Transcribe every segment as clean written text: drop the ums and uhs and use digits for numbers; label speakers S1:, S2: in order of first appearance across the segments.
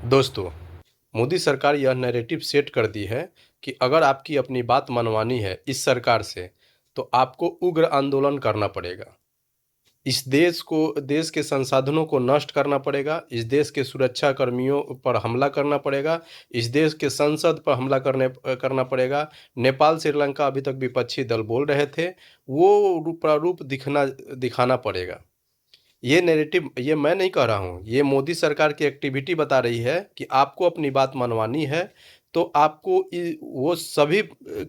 S1: दोस्तों, मोदी सरकार यह नैरेटिव सेट कर दी है कि अगर आपकी अपनी बात मनवानी है इस सरकार से, तो आपको उग्र आंदोलन करना पड़ेगा। इस देश के संसाधनों को नष्ट करना पड़ेगा, इस देश के सुरक्षा कर्मियों पर हमला करना पड़ेगा, इस देश के संसद पर हमला करना पड़ेगा। नेपाल, श्रीलंका अभी तक विपक्षी दल बोल रहे थे, वो प्रारूप दिखाना पड़ेगा। ये नैरेटिव ये मैं नहीं कह रहा हूँ, ये मोदी सरकार की एक्टिविटी बता रही है कि आपको अपनी बात मनवानी है, तो आपको वो सभी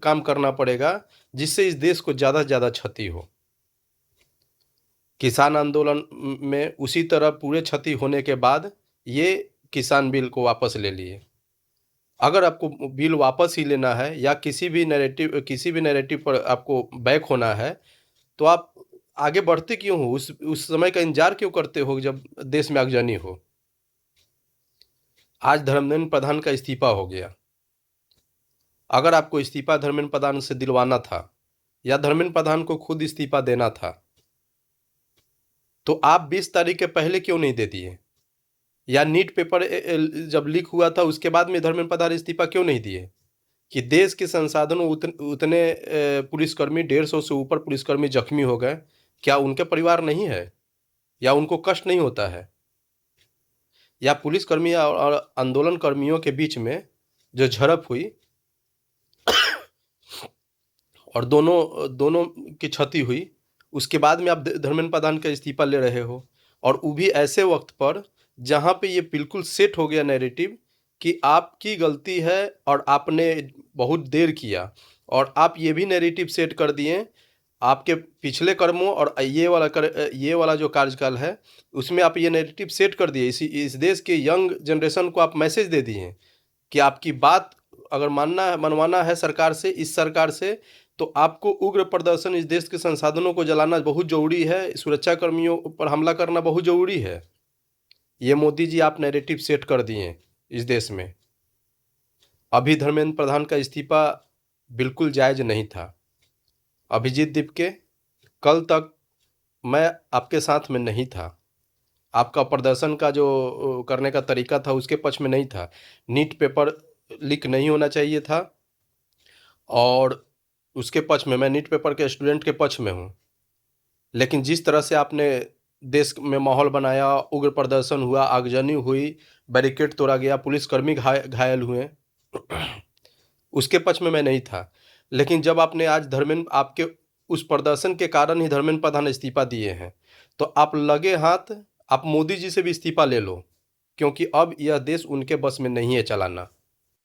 S1: काम करना पड़ेगा जिससे इस देश को ज़्यादा से ज़्यादा क्षति हो। किसान आंदोलन में उसी तरह पूरे क्षति होने के बाद ये किसान बिल को वापस ले लिए। अगर आपको बिल वापस ही लेना है या किसी भी नैरेटिव पर आपको बैक होना है, तो आप आगे बढ़ते क्यों हो? उस समय का इंतजार क्यों करते हो जब देश में आगजनी हो? आज धर्मेंद्र प्रधान का इस्तीफा हो गया। अगर आपको इस्तीफा धर्मेंद्र प्रधान से दिलवाना था या धर्मेंद्र प्रधान को खुद इस्तीफा देना था, तो आप 20 तारीख के पहले क्यों नहीं दे दिए? या नीट पेपर जब लीक हुआ था उसके बाद में धर्मेंद्र प्रधान इस्तीफा क्यों नहीं दिए? कि देश के संसाधनों उतने पुलिसकर्मी 150 से ऊपर पुलिसकर्मी जख्मी हो गए, क्या उनके परिवार नहीं है? या उनको कष्ट नहीं होता है? या पुलिसकर्मी और आंदोलन कर्मियों के बीच में जो झड़प हुई और दोनों की क्षति हुई, उसके बाद में आप धर्मेंद्र प्रधान का इस्तीफा ले रहे हो, और वो भी ऐसे वक्त पर जहाँ पे ये बिल्कुल सेट हो गया नैरेटिव कि आपकी गलती है और आपने बहुत देर किया, और आप ये भी नैरेटिव सेट कर दिए आपके पिछले कर्मों और ये वाला जो कार्यकाल है उसमें आप ये नैरेटिव सेट कर दिए। इस देश के यंग जनरेशन को आप मैसेज दे दिए कि आपकी बात अगर मनवाना है सरकार से, इस सरकार से, तो आपको उग्र प्रदर्शन, इस देश के संसाधनों को जलाना बहुत ज़रूरी है, सुरक्षा कर्मियों पर हमला करना बहुत ज़रूरी है। ये मोदी जी आप नैरेटिव सेट कर दिए इस देश में। अभी धर्मेंद्र प्रधान का इस्तीफा बिल्कुल जायज़ नहीं था। अभिजीत दीपके, कल तक मैं आपके साथ में नहीं था। आपका प्रदर्शन का जो करने का तरीका था उसके पक्ष में नहीं था। नीट पेपर लीक नहीं होना चाहिए था, और उसके पक्ष में, मैं नीट पेपर के स्टूडेंट के पक्ष में हूँ। लेकिन जिस तरह से आपने देश में माहौल बनाया, उग्र प्रदर्शन हुआ, आगजनी हुई, बैरिकेड तोड़ा गया, पुलिसकर्मी घायल हुए, उसके पक्ष में मैं नहीं था। लेकिन जब आपने आज आपके उस प्रदर्शन के कारण ही धर्मेंद्र प्रधान इस्तीफा दिए हैं, तो आप लगे हाथ आप मोदी जी से भी इस्तीफा ले लो, क्योंकि अब यह देश उनके बस में नहीं है चलाना।